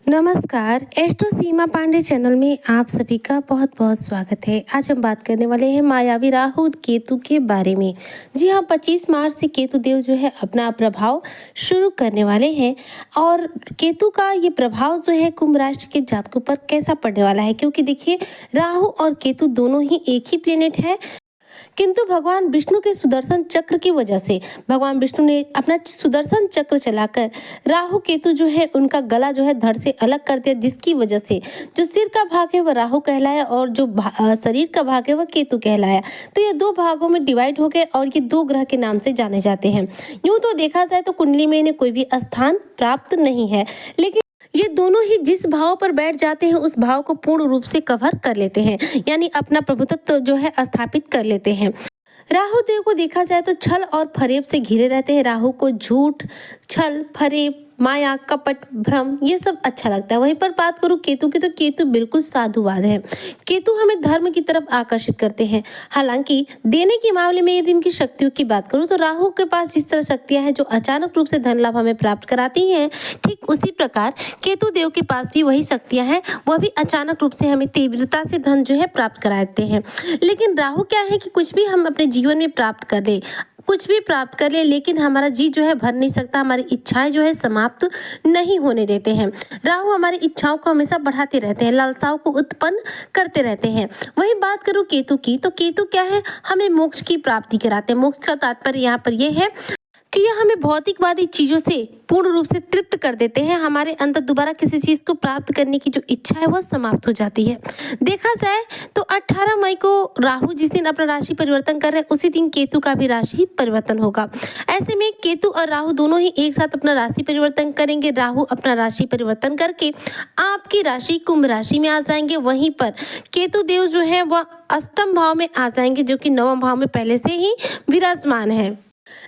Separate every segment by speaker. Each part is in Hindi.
Speaker 1: नमस्कार, एस्ट्रो सीमा पांडे चैनल में आप सभी का बहुत बहुत स्वागत है। आज हम बात करने वाले हैं मायावी राहु केतु के बारे में। जी हाँ, 25 मार्च से केतु देव जो है अपना प्रभाव शुरू करने वाले हैं और केतु का ये प्रभाव जो है कुंभ राशि के जातकों पर कैसा पड़ने वाला है, क्योंकि देखिए राहु और केतु दोनों ही एक ही प्लेनेट है, किंतु भगवान विष्णु के सुदर्शन चक्र की वजह से भगवान विष्णु ने अपना सुदर्शन चक्र चलाकर राहु केतु जो है उनका गला जो है धड़ से अलग कर दिया, जिसकी वजह से जो सिर का भाग है वह राहु कहलाया और जो शरीर का भाग है वह केतु कहलाया। तो ये दो भागों में डिवाइड हो गए और ये दो ग्रह के नाम से जाने जाते हैं। यूं तो देखा जाए तो कुंडली में इन्हें कोई भी स्थान प्राप्त नहीं है, लेकिन ये दोनों ही जिस भाव पर बैठ जाते हैं उस भाव को पूर्ण रूप से कवर कर लेते हैं, यानी अपना प्रभुत्व जो है स्थापित कर लेते हैं। राहु देव को देखा जाए तो छल और फरेब से घिरे रहते हैं। राहु को झूठ, छल, फरेब, माया, कपट, भ्रम ये सब अच्छा लगता है। वहीं पर बात करूं केतु की, तो केतु बिल्कुल साधुवाद है। केतु हमें धर्म की तरफ आकर्षित करते हैं। हालांकि देने के मामले में यदि इनकी शक्तियों की बात करूं तो राहु के पास जिस तरह शक्तियां हैं जो अचानक रूप से धन लाभ हमें प्राप्त कराती हैं, ठीक उसी प्रकार केतु देव के पास भी वही शक्तियां हैं, वह भी अचानक रूप से हमें तीव्रता से धन जो है प्राप्त कराते हैं। लेकिन राहु क्या है कि कुछ भी हम अपने जीवन में प्राप्त कर ले, कुछ भी प्राप्त कर ले, लेकिन हमारा जी जो है भर नहीं सकता, हमारी इच्छाएं जो है समाप्त नहीं होने देते हैं। राहु हमारी इच्छाओं को हमेशा बढ़ाते रहते हैं, लालसाओं को उत्पन्न करते रहते हैं। वही बात करूं केतु की, तो केतु क्या है, हमें मोक्ष की प्राप्ति कराते हैं। मोक्ष का तात्पर्य यहाँ पर यह है कि यह हमें भौतिकवादी चीजों से पूर्ण रूप से तृप्त कर देते हैं। हमारे अंदर दोबारा किसी चीज को प्राप्त करने की जो इच्छा है वह समाप्त हो जाती है। देखा जाए तो 18 मई को राहु जिस दिन अपना राशि परिवर्तन कर रहे हैं उसी दिन केतु का भी राशि परिवर्तन होगा। ऐसे में केतु और राहु दोनों ही एक साथ अपना राशि परिवर्तन करेंगे। राहु अपना राशि परिवर्तन करके आपकी राशि कुंभ राशि में आ जाएंगे। वहीं पर केतु देव जो है वह अष्टम भाव में आ जाएंगे, जो कि नवम भाव में पहले से ही विराजमान है।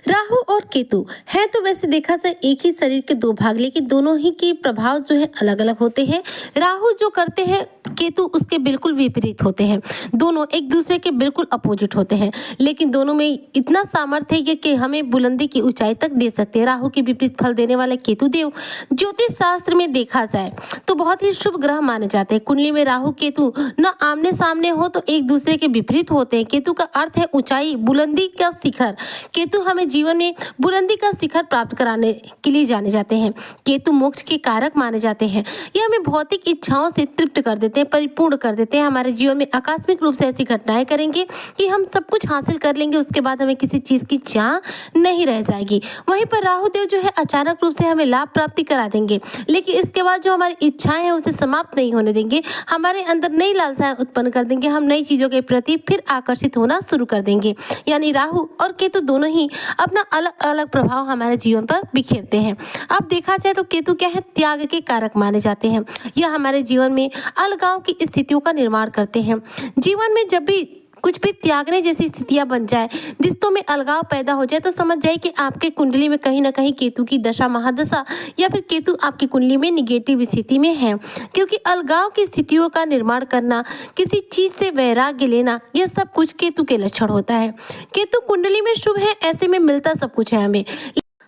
Speaker 1: राहु और केतु है तो वैसे देखा जाए एक ही शरीर के दो भाग, लेकिन दोनों ही के प्रभाव जो है अलग अलग होते हैं। राहु जो करते हैं केतु उसके बिल्कुल विपरीत होते हैं। दोनों एक दूसरे के बिल्कुल अपोजिट होते हैं, लेकिन दोनों में इतना सामर्थ्य है कि हमें बुलंदी की ऊंचाई तक दे सकते हैं। राहु के विपरीत फल देने वाले केतु देव ज्योतिष शास्त्र में देखा जाए तो बहुत ही शुभ ग्रह माने जाते हैं। कुंडली में राहु केतु न आमने सामने हो तो एक दूसरे के विपरीत होते हैं। केतु का अर्थ है ऊंचाई, बुलंदी का शिखर। केतु हमें जीवन में बुलंदी का शिखर प्राप्त कराने के लिए जाने जाते हैं। केतु मोक्ष के कारक माने जाते हैं। यह हमें भौतिक इच्छाओं से तृप्त कर देते हैं, परिपूर्ण कर देते हैं। हमारे जीवन में आकस्मिक रूप से ऐसी घटनाएं करेंगे कि हम सब कुछ हासिल कर लेंगे, उसके बाद हमें किसी चीज की चाह नहीं रह जाएगी। वहीं पर राहु देव जो है अचानक रूप से हमें लाभ प्राप्ति करा देंगे, लेकिन इसके बाद जो हमारी इच्छाएं हैं उसे समाप्त नहीं होने देंगे। हमारे अंदर नई लालसाएं उत्पन्न कर देंगे। हम नई चीजों के प्रति फिर आकर्षित होना शुरू कर देंगे। यानी राहु और केतु दोनों ही अपना अलग अलग प्रभाव हमारे जीवन पर बिखेरते हैं। अब देखा जाए तो केतु क्या है, त्याग के कारक माने जाते हैं। यह हमारे जीवन में अलगाव की स्थितियों का निर्माण करते हैं। जीवन में जब भी कुछ भी त्यागने जैसी स्थितियां बन जाए, रिश्तों में अलगाव पैदा हो जाए, तो समझ जाए कि आपके कुंडली में कहीं ना कहीं केतु की दशा महादशा या फिर केतु आपकी कुंडली में निगेटिव स्थिति में है। क्योंकि अलगाव की स्थितियों का निर्माण करना, किसी चीज से वैराग्य लेना, यह सब कुछ केतु के लक्षण होता है। केतु कुंडली में शुभ है, ऐसे में मिलता सब कुछ है हमें।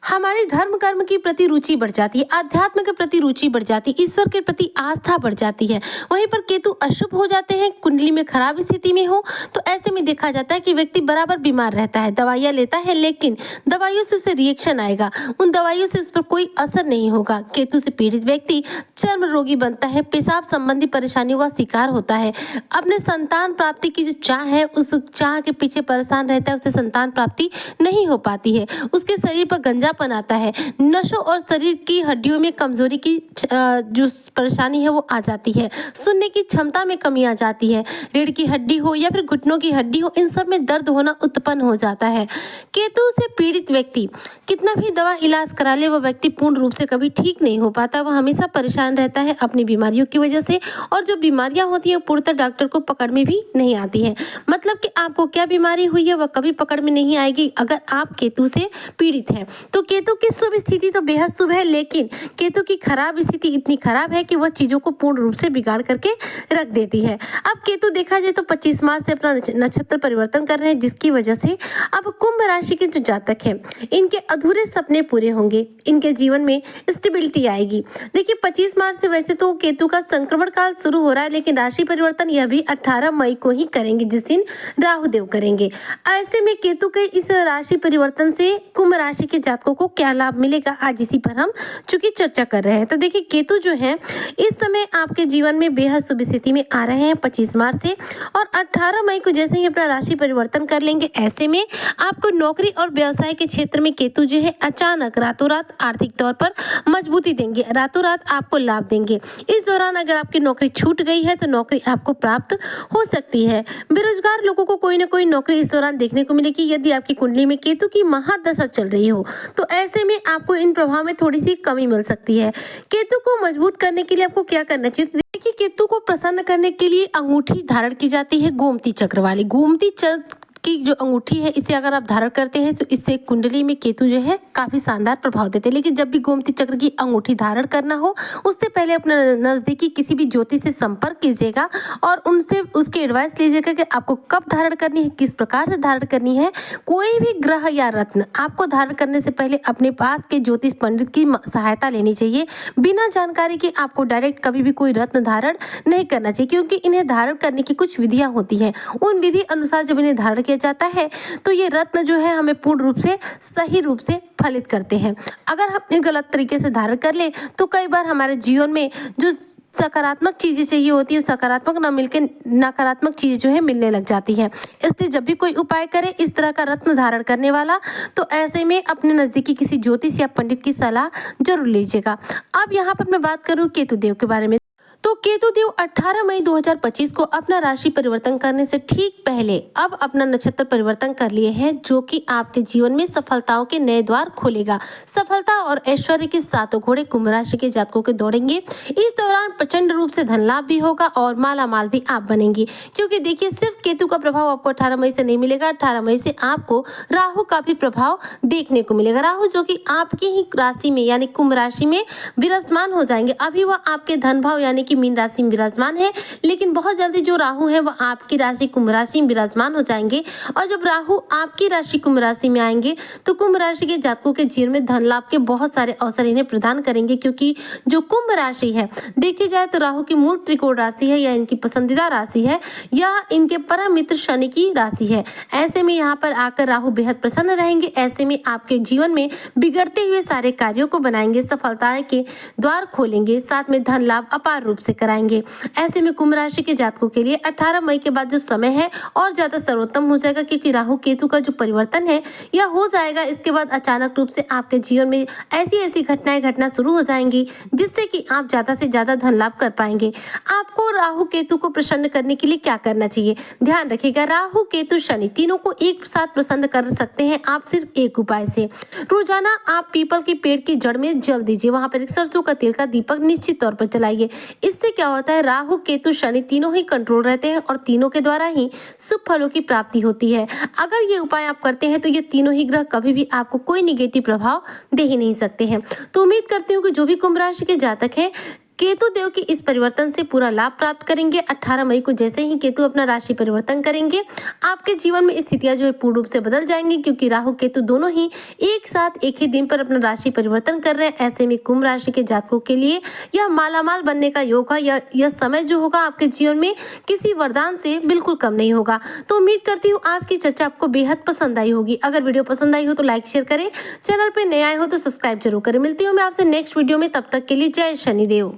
Speaker 1: हमारी धर्म कर्म के प्रति रुचि बढ़ जाती है, आध्यात्म के प्रति रुचि बढ़ जाती है, ईश्वर के प्रति आस्था बढ़ जाती है। वहीं पर केतु अशुभ हो जाते हैं, कुंडली में खराब स्थिति में हो, तो ऐसे में देखा जाता है कि व्यक्ति बराबर बीमार रहता है, दवाइयां लेता है, लेकिन दवाइयों से उसे रिएक्शन आएगा, उन दवाइयों से उस पर कोई असर नहीं होगा। केतु से पीड़ित व्यक्ति चर्म रोगी बनता है, पेशाब संबंधी परेशानियों का शिकार होता है, अपने संतान प्राप्ति की जो चाह है उस चाह के पीछे परेशान रहता है, उसे संतान प्राप्ति नहीं हो पाती है, उसके शरीर पर गंजा आता है, नसों और शरीर की हड्डियों में कमजोरी की जो परेशानी है वो आ जाती है, सुनने की क्षमता में कमी आ जाती है, रीढ़ की हड्डी हो या फिर घुटनों की हड्डी हो, इन सब में दर्द होना उत्पन्न हो जाता है। केतु से पीड़ित व्यक्ति कितना भी दवा इलाज करा ले, वह व्यक्ति पूर्ण रूप से कभी ठीक नहीं हो पाता। वह हमेशा परेशान रहता है अपनी बीमारियों की वजह से, और जो बीमारियां होती है पूर्णतः डॉक्टर को पकड़ में भी नहीं आती है। मतलब कि आपको क्या बीमारी हुई है वह कभी पकड़ में नहीं आएगी अगर आप केतु से पीड़ित हैं। तो तो केतु की शुभ स्थिति तो बेहद शुभ है, लेकिन केतु की खराब स्थिति इतनी खराब है कि वह चीजों को पूर्ण रूप से बिगाड़ करके रख देती है। अब केतु देखा जाए तो 25 मार्च से अपना नक्षत्र परिवर्तन कर रहे हैं, जिसकी वजह से अब कुंभ राशि के जो जातक हैं इनके अधूरे सपने पूरे होंगे, इनके जीवन में स्टेबिलिटी आएगी। देखिए 25 मार्च से वैसे तो केतु का संक्रमण काल शुरू हो रहा है, लेकिन राशि परिवर्तन यह भी 18 मई को ही करेंगे, जिस दिन राहु देव करेंगे। ऐसे में केतु के इस राशि परिवर्तन से कुंभ राशि के जातकों को क्या लाभ मिलेगा, आज इसी पर हम चूंकि चर्चा कर रहे हैं। तो देखिए केतु जो है इस समय आपके जीवन में बेहद शुभ स्थिति में आ रहे हैं 25 मार्च से, और 18 मई को जैसे ही अपना राशि परिवर्तन कर लेंगे, ऐसे में आपको नौकरी और व्यवसाय के क्षेत्र में केतु जो है अचानक रातों रात आर्थिक तौर पर मजबूती देंगे, रातों रात आपको लाभ देंगे। इस दौरान अगर आपकी नौकरी छूट गई है तो नौकरी आपको प्राप्त हो सकती है। बेरोजगार लोगों को कोई ना कोई नौकरी इस दौरान देखने को मिलेगी। यदि आपकी कुंडली में केतु की महादशा चल रही हो तो ऐसे में आपको इन प्रभाव में थोड़ी सी कमी मिल सकती है। केतु को मजबूत करने के लिए आपको क्या करना चाहिए? देखिए केतु को प्रसन्न करने के लिए अंगूठी धारण की जाती है गोमती चक्र वाली। गोमती चक्र की जो अंगूठी है इसे अगर आप धारण करते हैं तो इससे कुंडली में केतु जो है काफी शानदार प्रभाव देते हैं। लेकिन जब भी गोमती चक्र की अंगूठी धारण करना हो उससे पहले अपने नजदीकी किसी भी ज्योतिष से संपर्क कीजिएगा और उनसे उसकी एडवाइस लीजिएगा कि आपको कब धारण करनी है, किस प्रकार से धारण करनी है। कोई भी ग्रह या रत्न आपको धारण करने से पहले अपने पास के ज्योतिष पंडित की सहायता लेनी चाहिए। बिना जानकारी के आपको डायरेक्ट कभी भी कोई रत्न धारण नहीं करना चाहिए, क्योंकि इन्हें धारण करने की कुछ विधियां होती हैं। उन विधि अनुसार जब इन्हें धारण किया जाता है तो ये रत्न जो है हमें पूर्ण रूप से सही रूप से फलित करते हैं। अगर हम गलत तरीके से धारण कर ले तो कई बार हमारे जीवन में जो सकारात्मक चीजें चाहिए होती है सकारात्मक ना मिलकर नकारात्मक चीजें जो है मिलने लग जाती है। इसलिए जब भी कोई उपाय करे इस तरह का रत्न धारण करने वाला तो ऐसे में अपने नजदीकी किसी ज्योतिष या पंडित की सलाह जरूर लीजिएगा। अब यहाँ पर मैं बात करूँ केतु देव के बारे में। तो केतु देव 18 मई 2025 को अपना राशि परिवर्तन करने से ठीक पहले अब अपना नक्षत्र परिवर्तन कर लिए हैं, जो कि आपके जीवन में सफलताओं के नए द्वार खोलेगा। सफलता और ऐश्वर्य के सातों घोड़े कुंभ राशि के जातकों के दौड़ेंगे। इस दौरान प्रचंड रूप से धन लाभ भी होगा और माला माल भी आप बनेंगी, क्योंकि देखिए सिर्फ केतु का प्रभाव आपको 18 मई से नहीं मिलेगा। 18 मई से आपको राहु का भी प्रभाव देखने को मिलेगा। राहु जो कि आपकी ही राशि में यानी कुंभ राशि में विराजमान हो जाएंगे। अभी वह आपके धन भाव यानी कि मीन राशि में विराजमान है, लेकिन बहुत जल्दी जो राहु है वह आपकी राशि कुंभ राशि में विराजमान हो जाएंगे। और जब राहु आपकी राशि कुंभ राशि में आएंगे तो कुंभ राशि के जातकों के जीवन में धन लाभ के बहुत सारे अवसर इन्हें प्रदान करेंगे, क्योंकि जो कुंभ राशि है देखी जाए तो राहु की मूल त्रिकोण राशि है या इनकी पसंदीदा राशि है या इनके परम मित्र शनि की राशि है। ऐसे में यहाँ पर आकर राहु बेहद प्रसन्न रहेंगे। ऐसे में आपके जीवन में बिगड़ते हुए सारे कार्यों को बनाएंगे, सफलताएं के द्वार खोलेंगे, साथ में धन लाभ अपार रूप से कराएंगे। ऐसे में कुंभ राशि के जातकों के लिए 18 मई के बाद जो समय है और ज्यादा सर्वोत्तम हो जाएगा, क्योंकि राहु केतु का जो परिवर्तन है यह हो जाएगा। इसके बाद अचानक रूप से आपके जीवन में ऐसी ऐसी घटनाएं घटना शुरू हो जाएंगी जिससे कि आप ज्यादा से ज्यादा धन लाभ कर पाएंगे। आपको राहु केतु को प्रसन्न करने के लिए क्या करना चाहिए, ध्यान रखिएगा। राहु केतु शनि तीनों को एक साथ प्रसन्न कर सकते हैं आप सिर्फ एक उपाय से। रोजाना आप पीपल के पेड़ की जड़ में जल दीजिए, वहां पर एक सरसों का तेल का दीपक निश्चित तौर पर जलाइए। इससे क्या होता है, राहु केतु शनि तीनों ही कंट्रोल रहते हैं और तीनों के द्वारा ही शुभ फलों की प्राप्ति होती है। अगर ये उपाय आप करते हैं तो ये तीनों ही ग्रह कभी भी आपको कोई निगेटिव प्रभाव दे ही नहीं सकते हैं। तो उम्मीद करती हूँ कि जो भी कुंभ राशि के जातक हैं केतु देव की इस परिवर्तन से पूरा लाभ प्राप्त करेंगे। 18 मई को जैसे ही केतु अपना राशि परिवर्तन करेंगे आपके जीवन में स्थितियां जो है पूर्ण रूप से बदल जाएंगी, क्योंकि राहु केतु दोनों ही एक साथ एक ही दिन पर अपना राशि परिवर्तन कर रहे हैं। ऐसे में कुंभ राशि के जातकों के लिए यह मालामाल बनने का योग है। यह समय जो होगा आपके जीवन में किसी वरदान से बिल्कुल कम नहीं होगा। तो उम्मीद करती हूँ आज की चर्चा आपको बेहद पसंद आई होगी। अगर वीडियो पसंद आई हो तो लाइक शेयर करें, चैनल पर नए आए हो तो सब्सक्राइब जरूर करें। मिलती हूँ मैं आपसे नेक्स्ट वीडियो में, तब तक के लिए जय शनिदेव।